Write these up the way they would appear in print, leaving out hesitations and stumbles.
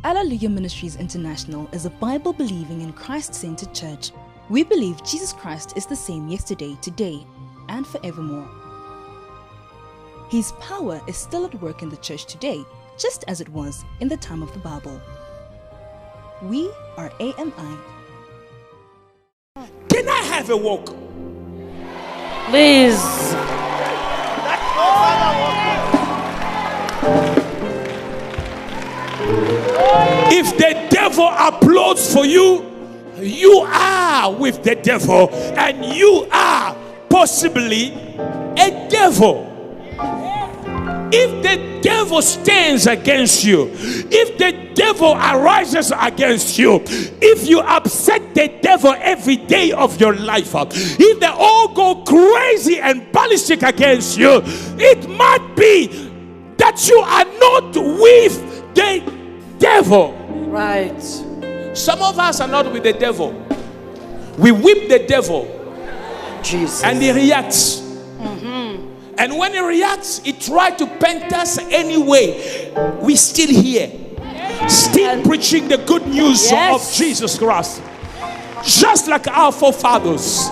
Hallelujah Ministries International is a Bible-believing and Christ-centered church. We believe Jesus Christ is the same yesterday, today, and forevermore. His power is still at work in the church today, just as it was in the time of the Bible. We are AMI. Can I have a walk? Please. If the devil applauds for you, you are with the devil, and you are possibly a devil. If the devil stands against you, if the devil arises against you, if you upset the devil every day of your life, if they all go crazy and ballistic against you, it might be that you are not with the devil. Right. Some of us are not with the devil. We whip the devil. Jesus. And he reacts. And when he reacts, he tries to paint us anyway. We still here, still preaching the good news of Jesus Christ, just like our forefathers.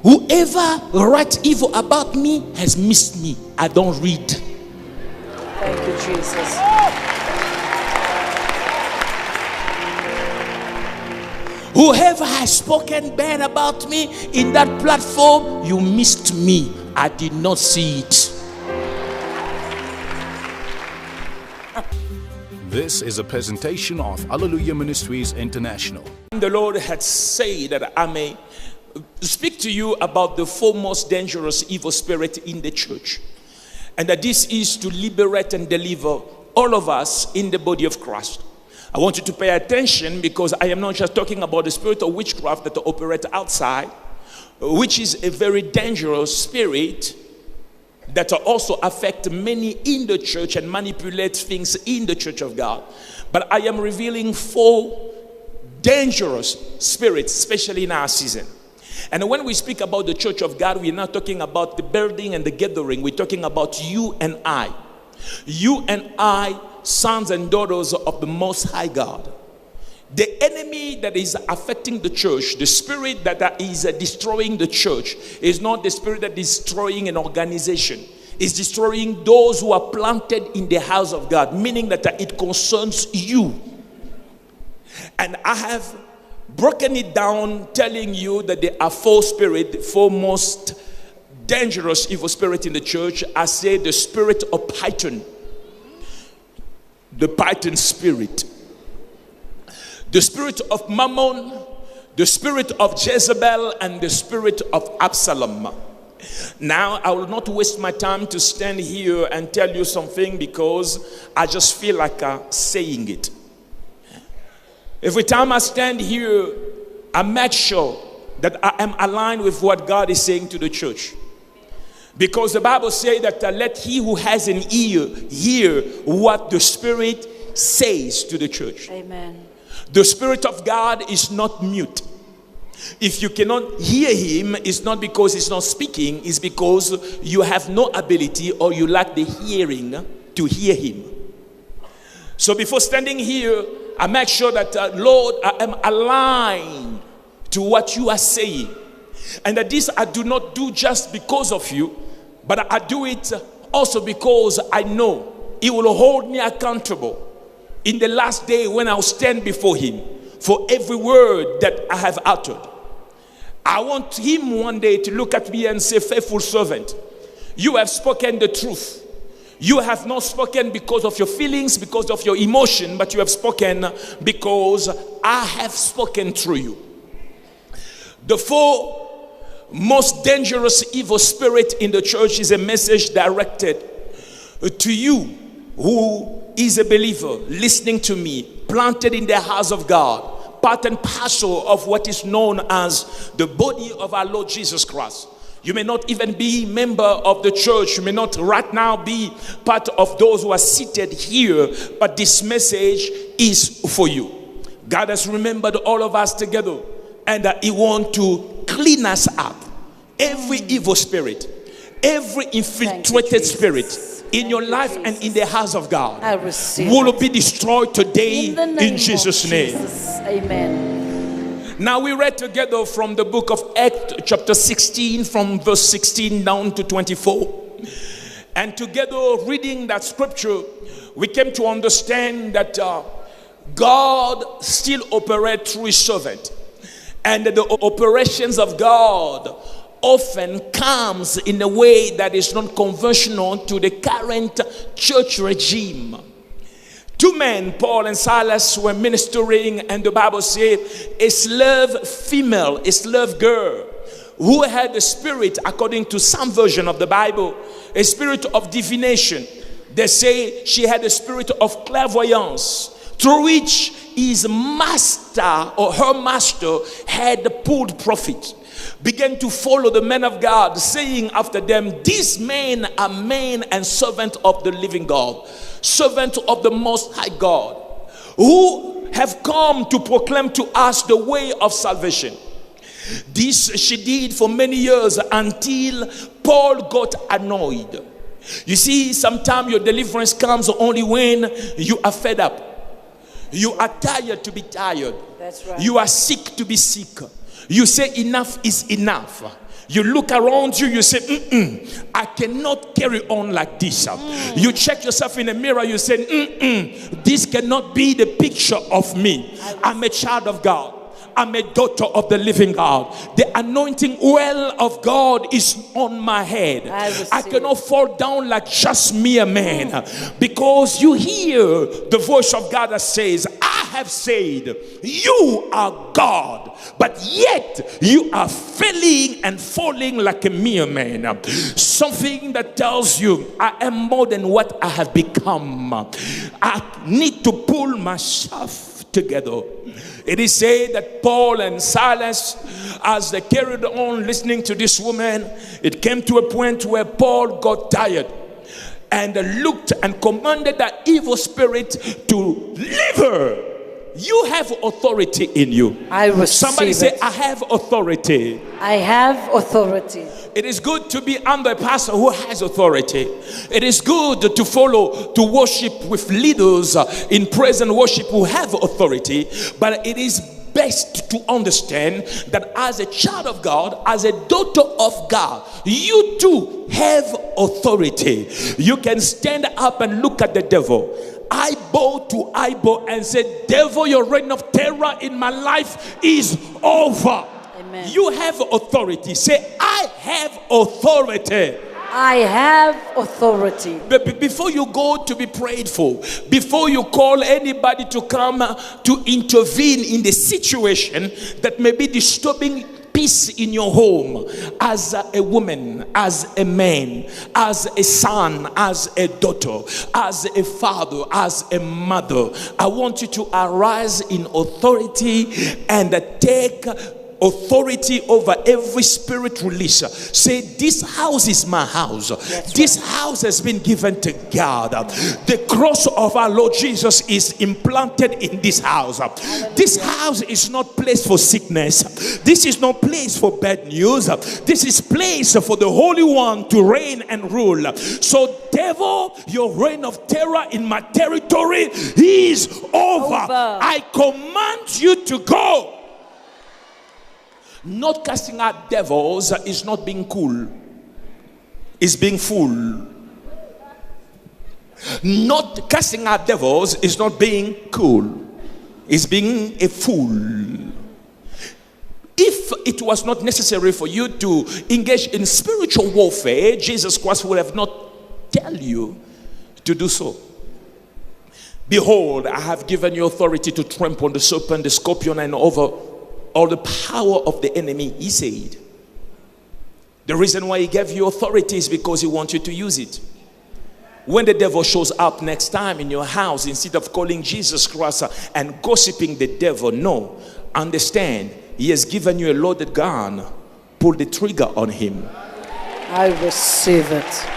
Whoever writes evil about me has missed me. I don't read. Thank you, Jesus. Whoever has spoken bad about me in that platform, you missed me. I did not see it. This is a presentation of Hallelujah Ministries International. The Lord had said that I may speak to you about the foremost dangerous evil spirit in the church, and that this is to liberate and deliver all of us in the body of Christ. I want you to pay attention, because I am not just talking about the spirit of witchcraft that operates outside, which is a very dangerous spirit that also affects many in the church and manipulates things in the church of God. But I am revealing 4 dangerous spirits, especially in our season. And when we speak about the church of God, we're not talking about the building and the gathering. We're talking about you and I. You and I, sons and daughters of the Most High God. The enemy that is affecting the church, the spirit that is destroying the church, is not the spirit that is destroying an organization. It's destroying those who are planted in the house of God, meaning that it concerns you. And I have broken it down, telling you that there are 4 spirits, 4 most dangerous evil spirit in the church. I say the spirit of Python, the Python spirit, the spirit of Mammon, the spirit of Jezebel, and the spirit of Absalom. Now, I will not waste my time to stand here and tell you something, because I just feel like saying it. Every time I stand here, I make sure that I am aligned with what God is saying to the church. Because the Bible says that let he who has an ear hear what the Spirit says to the church. Amen. The Spirit of God is not mute. If you cannot hear him, it's not because he's not speaking, it's because you have no ability or you lack the hearing to hear him. So before standing here, I make sure that, Lord, I am aligned to what you are saying. And that this I do not do just because of you, but I do it also because I know he will hold me accountable in the last day when I'll stand before him for every word that I have uttered. I want him one day to look at me and say, faithful servant, you have spoken the truth. You have not spoken because of your feelings, because of your emotion, but you have spoken because I have spoken through you. The 4 most dangerous evil spirit in the church is a message directed to you who is a believer, listening to me, planted in the house of God, part and parcel of what is known as the body of our Lord Jesus Christ. You may not even be a member of the church. You may not right now be part of those who are seated here, but this message is for you. God has remembered all of us together, and he wants to clean us up. Every evil spirit, every infiltrated spirit, in your life and in the house of God I receive will it. be destroyed today In the name in Jesus' of name. Jesus. Amen. Now we read together from the book of Acts chapter 16 from verse 16 down to 24. And together reading that scripture, we came to understand that God still operates through his servant. And that the operations of God often comes in a way that is not conventional to the current church regime. Two men, Paul and Silas, were ministering, and the Bible says a slave female, a slave girl, who had a spirit, according to some version of the Bible, a spirit of divination. They say she had a spirit of clairvoyance, through which his master or her master had pulled profit. Began to follow the men of God, saying after them, these men are men and servants of the living God, servants of the Most High God, who have come to proclaim to us the way of salvation. This she did for many years until Paul got annoyed. You see, sometimes your deliverance comes only when you are fed up. You are tired to be tired. That's right. You are sick to be sick. You say enough is enough. You look around you, you say, I cannot carry on like this. You check yourself in the mirror, you say, this cannot be the picture of me. I'm a child of God. I'm a daughter of the living God. The anointing oil of God is on my head. I cannot fall down like just mere man. Because you hear the voice of God that says, I have said, you are God, but yet you are failing and falling like a mere man. Something that tells you, I am more than what I have become. I need to pull myself together. It is said that Paul and Silas, as they carried on listening to this woman, it came to a point where Paul got tired and looked and commanded that evil spirit to leave her. You have authority in you. I receive Somebody say, it. I have authority. I have authority. It is good to be under a pastor who has authority. It is good to follow, to worship with leaders in praise and worship who have authority. But it is best to understand that as a child of God, as a daughter of God, you too have authority. You can stand up and look at the devil, eyeball to eyeball, and say, devil, your reign of terror in my life is over. Amen. You have authority. Say, I have authority. I have authority. But before you go to be prayed for, before you call anybody to come to intervene in the situation that may be disturbing peace in your home, as a woman, as a man, as a son, as a daughter, as a father, as a mother, I want you to arise in authority and take authority over every spirit release. Say, this house is my house. This house has been given to God. The cross of our Lord Jesus is implanted in this house. This house is not place for sickness. This is not place for bad news. This is place for the Holy One to reign and rule. So devil, your reign of terror in my territory is over. I command you to go. Not casting out devils is not being cool. It's being fool. Not casting out devils is not being cool. It's being a fool. If it was not necessary for you to engage in spiritual warfare, Jesus Christ would have not tell you to do so. Behold, I have given you authority to trample on the serpent, the scorpion, and over all the power of the enemy, he said. The reason why he gave you authority is because he wants you to use it. When the devil shows up next time in your house, instead of calling Jesus Christ and gossiping the devil, no, understand, he has given you a loaded gun. Pull the trigger on him. I receive it.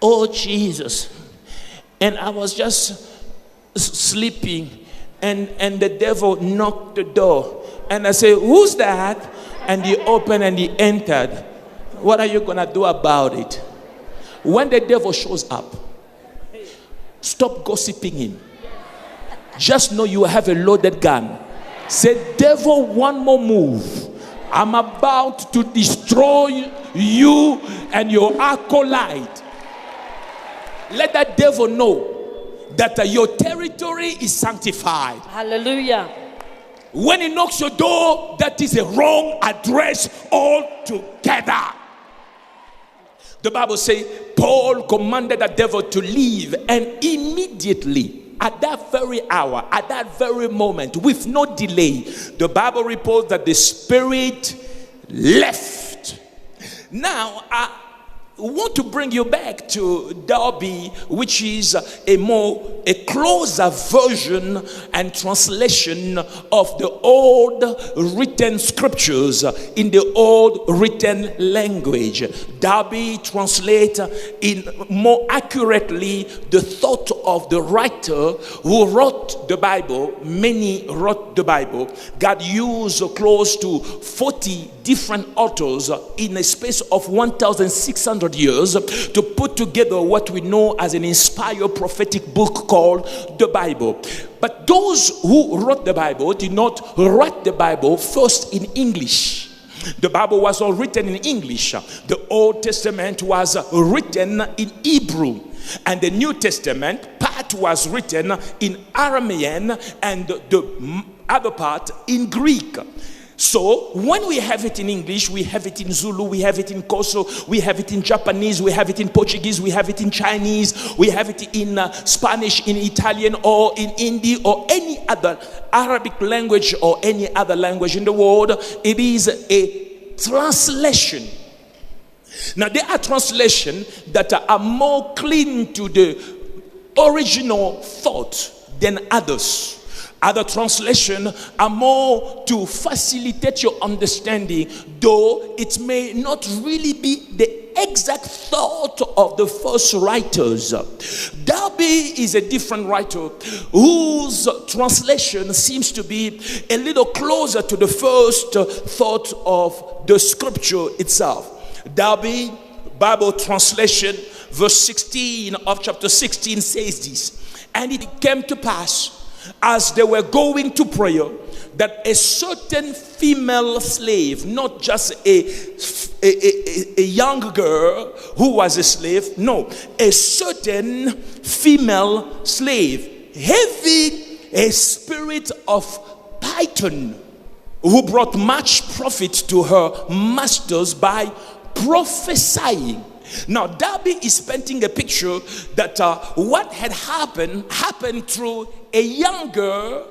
Oh, Jesus. And I was just sleeping. And the devil knocked the door. And I said, who's that? And he opened and he entered. What are you going to do about it? When the devil shows up, stop gossiping him. Just know you have a loaded gun. Say, devil, one more move. I'm about to destroy you and your acolyte. Let that devil know that your territory is sanctified. Hallelujah. When he knocks your door, that is a wrong address altogether. The Bible says Paul commanded the devil to leave, and immediately, at that very hour, at that very moment, with no delay, the Bible reports that the spirit left. Now, I want to bring you back to Darby, which is a closer version and translation of the old written scriptures in the old written language. Darby translates in more accurately the thought of the writer who wrote the Bible. Many wrote the Bible. God used close to 40 different authors in a space of 1,600 years to put together what we know as an inspired prophetic book called the Bible. But those who wrote the Bible did not write the Bible first in English. The Bible was all written in English. The Old Testament was written in Hebrew, and the New Testament part was written in Aramean and the other part in Greek. So when we have it in English, we have it in Zulu, we have it in Koso, we have it in Japanese, we have it in Portuguese, we have it in Chinese, we have it in Spanish, in Italian, or in Hindi, or any other Arabic language, or any other language in the world. It is a translation. Now there are translations that are more clean to the original thought than others. Other translations are more to facilitate your understanding, though it may not really be the exact thought of the first writers. Darby is a different writer whose translation seems to be a little closer to the first thought of the scripture itself. Darby, Bible translation, verse 16 of chapter 16 says this: "And it came to pass, as they were going to prayer, that a certain female slave," not just a young girl who was a slave, no, a certain female slave, having a spirit of Python, who brought much profit to her masters by prophesying. Now, Darby is painting a picture that what had happened through a young girl,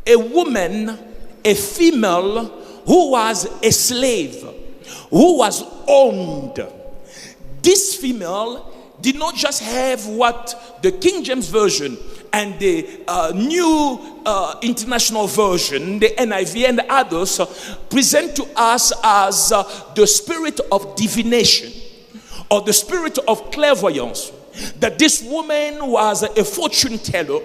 a woman, a female who was a slave, who was owned. This female did not just have what the King James Version and the New International Version, the NIV and others, present to us as the spirit of divination, or the spirit of clairvoyance, that this woman was a fortune teller.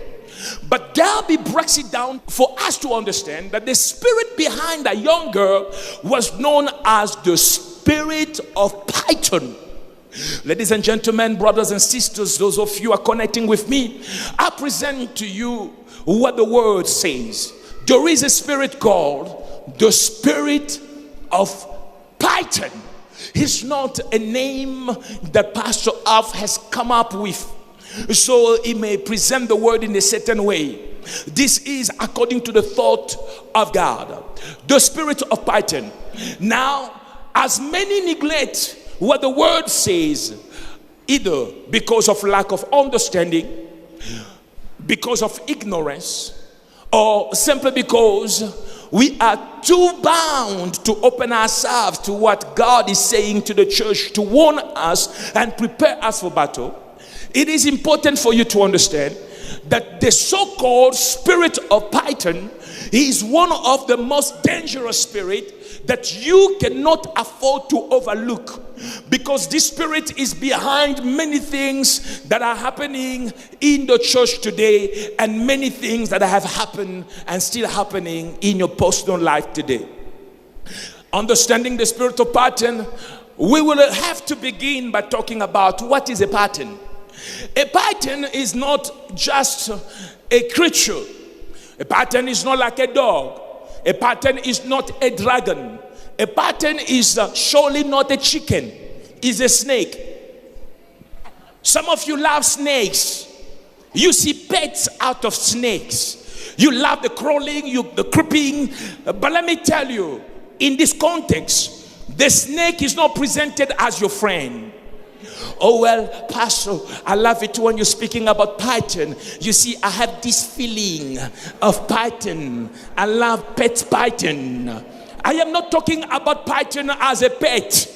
But Darby breaks it down for us to understand that the spirit behind that young girl was known as the spirit of Python. Ladies and gentlemen, brothers and sisters, those of you who are connecting with me, I present to you what the word says. There is a spirit called the spirit of Python. It's not a name that Pastor Alf has come up with, so he may present the word in a certain way. This is according to the thought of God. The spirit of Python. Now, as many neglect what the word says, either because of lack of understanding, because of ignorance, or simply because we are too bound to open ourselves to what God is saying to the church to warn us and prepare us for battle, it is important for you to understand that the so-called spirit of Python is one of the most dangerous spirits that you cannot afford to overlook, because this spirit is behind many things that are happening in the church today, and many things that have happened and still happening in your personal life today. Understanding the spirit of Python, we will have to begin by talking about what is a python. A python is not just a creature. A python is not like a dog. A python is not a dragon. A python is surely not a chicken. It's a snake. Some of you love snakes. You see pets out of snakes. You love the crawling, the creeping. But let me tell you, in this context, the snake is not presented as your friend. Oh, well, Pastor, I love it when you're speaking about python. You see, I have this feeling of python. I love pet python. I am not talking about python as a pet.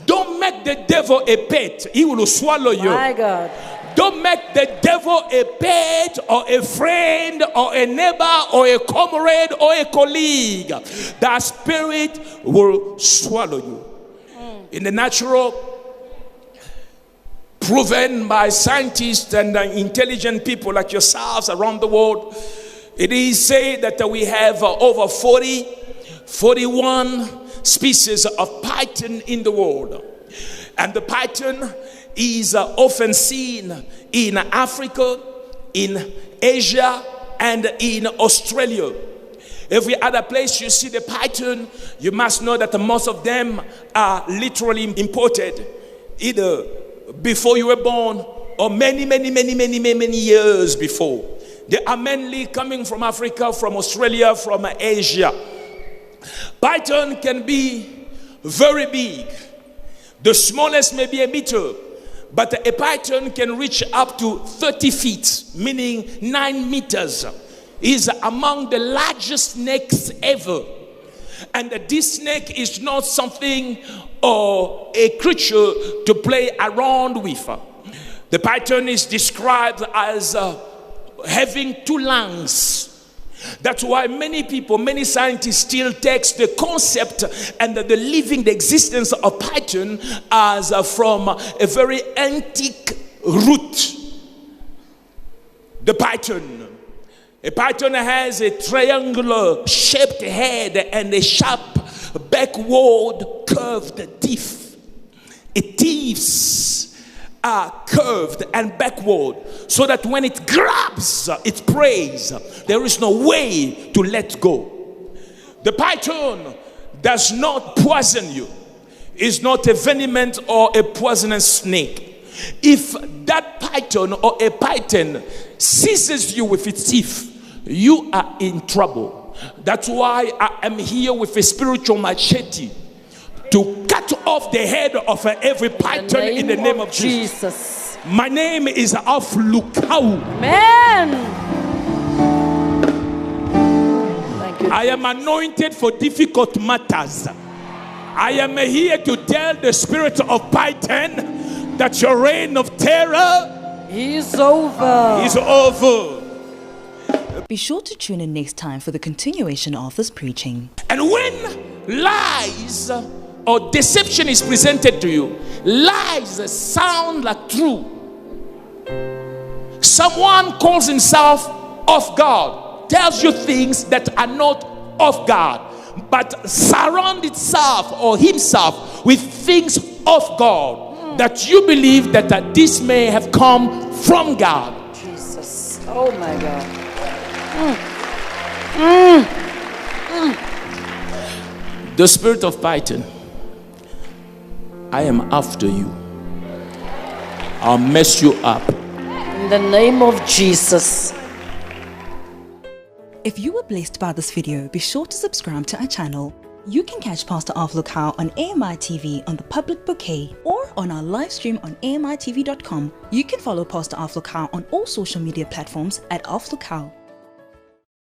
Don't make the devil a pet. He will swallow you. My God. Don't make the devil a pet or a friend or a neighbor or a comrade or a colleague. That spirit will swallow you. In the natural, proven by scientists and intelligent people like yourselves around the world, it is said that we have over 41 species of python in the world. And the python is often seen in Africa, in Asia, and in Australia. Every other place you see the python, you must know that most of them are literally imported, either before you were born or many years before. They are mainly coming from Africa, from Australia, from Asia. Python can be very big. The smallest may be a meter, but a python can reach up to 30 feet, meaning 9 meters. Is among the largest snakes ever. And this snake is not something or a creature to play around with. The python is described as having 2 lungs. That's why many people, many scientists still take the concept and the existence of python as from a very antique root. The python. A python has a triangular shaped head and a sharp backward curved teeth. Its teeth are curved and backward so that when it grabs its prey, there is no way to let go. The python does not poison you. It's not a venomous or a poisonous snake. If that python or a python seizes you with its teeth, you are in trouble. That's why I am here with a spiritual machete to cut off the head of every python in the name of Jesus. My name is Aflukau. Amen. Thank you. I am anointed for difficult matters. I am here to tell the spirit of python that your reign of terror is over. is over. Be sure to tune in next time for the continuation of this preaching. And when lies or deception is presented to you, lies sound like true. Someone calls himself of God, tells you things that are not of God, but surround itself or himself with things of God, that you believe that this may have come from God. Jesus. Oh my God. The spirit of python, I am after you. I'll mess you up. In the name of Jesus. If you were blessed by this video, be sure to subscribe to our channel. You can catch Pastor Aflukau on AMI TV on the public bouquet or on our live stream on AMITV.com. You can follow Pastor Aflukau on all social media platforms at Aflukau.